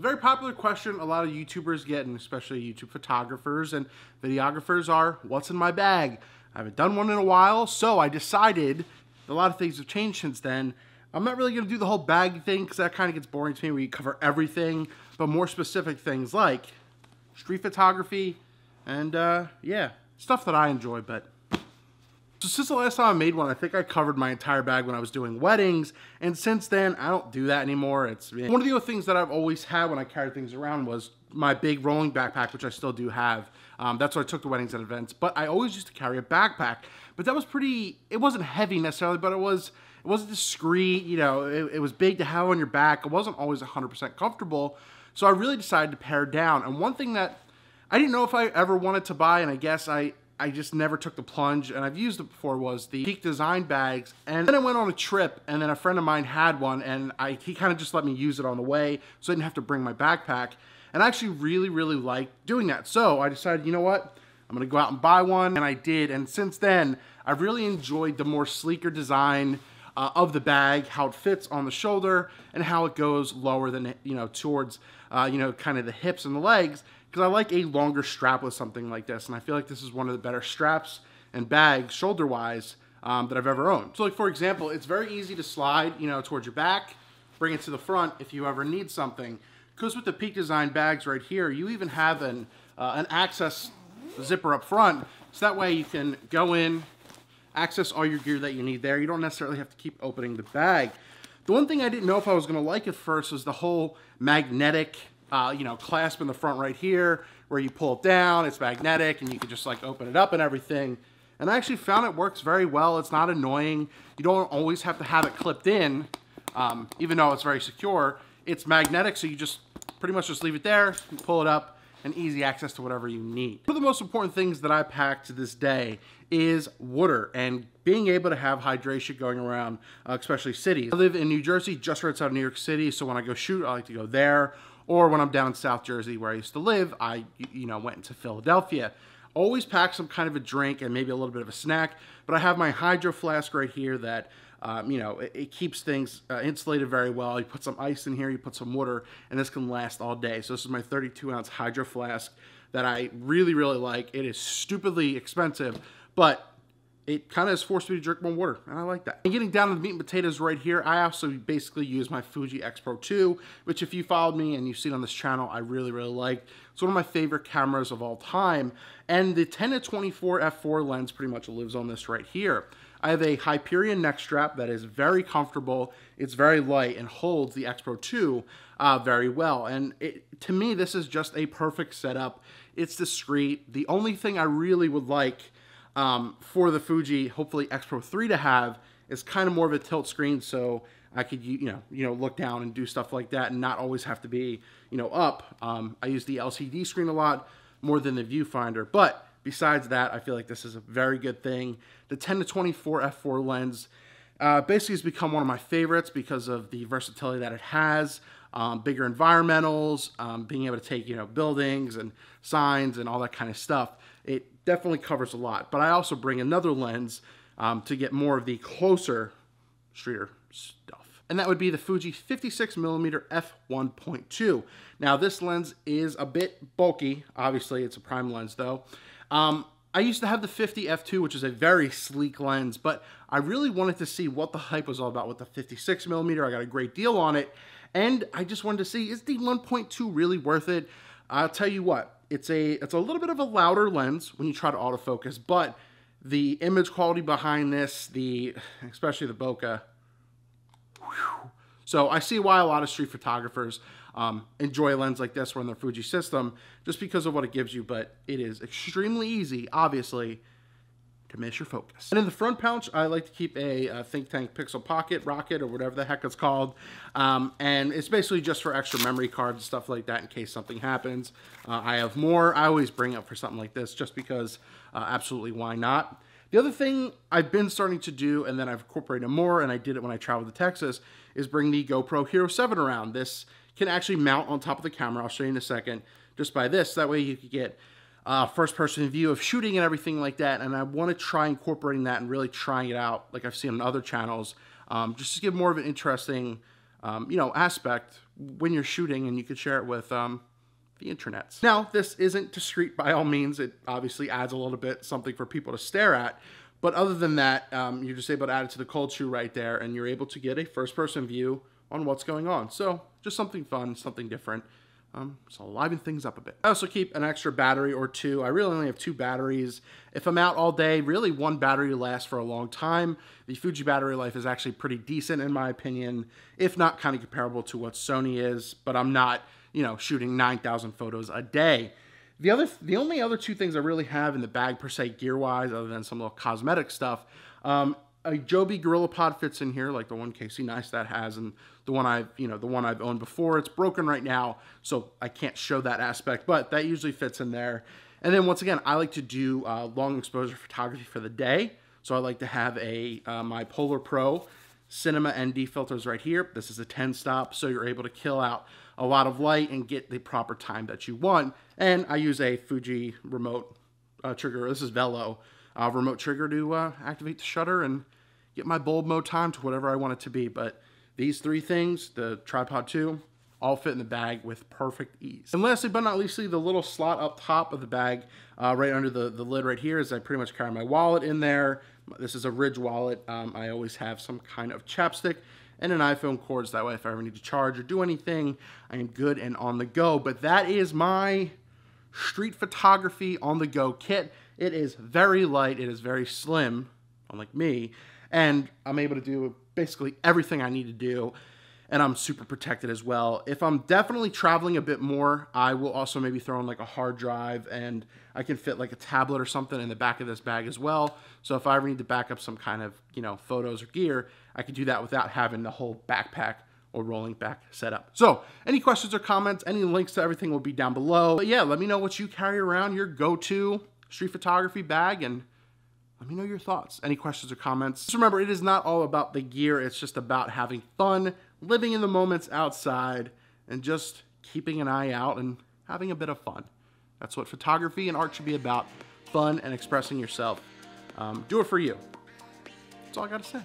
A very popular question a lot of YouTubers get, and especially YouTube photographers and videographers, are, what's in my bag? I haven't done one in a while, so I decided, a lot of things have changed since then. I'm not really going to do the whole bag thing because that kind of gets boring to me where you cover everything, but more specific things like street photography and, yeah, stuff that I enjoy. But so since the last time I made one, I think I covered my entire bag when I was doing weddings, and since then, I don't do that anymore. It's one of the other things that I've always had when I carried things around was my big rolling backpack, which I still do have. That's what I took to weddings and events, but I always used to carry a backpack. But that was it wasn't heavy necessarily, but it wasn't discreet, you know, it was big to have on your back. It wasn't always 100% comfortable, so I really decided to pare down. And one thing that I didn't know if I ever wanted to buy, and I guess I just never took the plunge, and I've used it before, was the Peak Design bags. And then I went on a trip, and then a friend of mine had one, and he kind of just let me use it on the way, so I didn't have to bring my backpack. And I actually really, really liked doing that. So I decided, you know what? I'm gonna go out and buy one, and I did. And since then, I've really enjoyed the more sleeker design of the bag, how it fits on the shoulder, and how it goes lower than, you know, towards, you know, kind of the hips and the legs, because I like a longer strap with something like this, and I feel like this is one of the better straps and bags, shoulder-wise, that I've ever owned. So, like, for example, it's very easy to slide, you know, towards your back, bring it to the front if you ever need something. Because with the Peak Design bags right here, you even have an access zipper up front, so that way you can go in, access all your gear that you need there. You don't necessarily have to keep opening the bag. The one thing I didn't know if I was going to like at first was the whole magnetic, you know, clasp in the front right here, where you pull it down, it's magnetic, and you can just like open it up and everything. And I actually found it works very well. It's not annoying. You don't always have to have it clipped in, even though it's very secure. It's magnetic, so you just pretty much just leave it there, you pull it up, and easy access to whatever you need. One of the most important things that I pack to this day is water and being able to have hydration going around, especially cities. I live in New Jersey, just right outside of New York City, so when I go shoot, I like to go there. Or when I'm down in South Jersey where I used to live, I, you know, went into Philadelphia. Always pack some kind of a drink and maybe a little bit of a snack, but I have my hydro flask right here that, you know, it keeps things insulated very well. You put some ice in here, you put some water, and this can last all day. So this is my 32-ounce hydro flask that I really, really like. It is stupidly expensive, but it kind of has forced me to drink more water, and I like that. And getting down to the meat and potatoes right here, I also basically use my Fuji XPro 2, which if you followed me and you've seen on this channel, I really, really like. It's one of my favorite cameras of all time, and the 10-24 f4 lens pretty much lives on this right here. I have a Hyperion neck strap that is very comfortable, it's very light, and holds the XPro 2 very well. And to me, this is just a perfect setup. It's discreet. The only thing I really would like for the Fuji, hopefully XPro 3 to have, is kind of more of a tilt screen, so I could, you know, look down and do stuff like that and not always have to be, you know, up. I use the LCD screen a lot more than the viewfinder, but besides that, I feel like this is a very good thing. The 10-24 f4 lens basically has become one of my favorites because of the versatility that it has. Bigger environmentals, being able to take, you know, buildings and signs and all that kind of stuff. It definitely covers a lot. But I also bring another lens to get more of the closer streeter stuff. And that would be the Fuji 56mm f1.2. Now this lens is a bit bulky. Obviously it's a prime lens though. I used to have the 50 f2, which is a very sleek lens, but I really wanted to see what the hype was all about with the 56mm. I got a great deal on it, and I just wanted to see, is the 1.2 really worth it? I'll tell you what, it's a little bit of a louder lens when you try to autofocus, but the image quality behind this, especially the bokeh, whew. So I see why a lot of street photographers enjoy a lens like this one in their Fuji system, just because of what it gives you, but it is extremely easy, obviously, to miss your focus. And in the front pouch, I like to keep a Think Tank Pixel Pocket Rocket, or whatever the heck it's called, and it's basically just for extra memory cards and stuff like that in case something happens. I have more. I always bring up for something like this just because absolutely why not. The other thing I've been starting to do, and then I've incorporated more, and I did it when I traveled to Texas, is bring the GoPro Hero 7 around. This can actually mount on top of the camera. I'll show you in a second, just by this. That way you could get first-person view of shooting and everything like that, and I want to try incorporating that and really trying it out like I've seen on other channels, just to give more of an interesting, you know, aspect when you're shooting, and you can share it with the internets. Now, this isn't discreet by all means. It obviously adds a little bit something for people to stare at. But other than that, you're just able to add it to the cold shoe right there, and you're able to get a first-person view on what's going on. So just something fun, something different. So liven things up a bit. I also keep an extra battery or two. I really only have 2 batteries. If I'm out all day, really 1 battery lasts for a long time. The Fuji battery life is actually pretty decent in my opinion, if not kind of comparable to what Sony is, but I'm not, you know, shooting 9,000 photos a day. The only other 2 things I really have in the bag per se gear-wise, other than some little cosmetic stuff, a Joby GorillaPod fits in here, like the one Casey Neistat has, and the one I've owned before. It's broken right now, so I can't show that aspect, but that usually fits in there. And then once again, I like to do long exposure photography for the day, so I like to have my Polar Pro Cinema ND filters right here. This is a 10 stop, so you're able to kill out a lot of light and get the proper time that you want. And I use a Fuji remote trigger. This is Velo. Remote trigger to activate the shutter and get my bulb mode time to whatever I want it to be. But these 3 things, the tripod 2, all fit in the bag with perfect ease. And lastly but not leastly, the little slot up top of the bag, right under the lid right here, is I pretty much carry my wallet in there. This is a Ridge wallet. I always have some kind of chapstick and an iPhone cord, so that way if I ever need to charge or do anything, I am good and on the go. But that is my street photography on the go kit. It is very light, it is very slim, unlike me, and I'm able to do basically everything I need to do, and I'm super protected as well. If I'm definitely traveling a bit more, I will also maybe throw in like a hard drive, and I can fit like a tablet or something in the back of this bag as well. So if I ever need to back up some kind of, you know, photos or gear, I can do that without having the whole backpack or rolling back setup. So any questions or comments, any links to everything will be down below. But yeah, let me know what you carry around your go-to street photography bag, and let me know your thoughts. Any questions or comments? Just remember, it is not all about the gear. It's just about having fun, living in the moments outside, and just keeping an eye out and having a bit of fun. That's what photography and art should be about. Fun and expressing yourself. Do it for you. That's all I gotta say.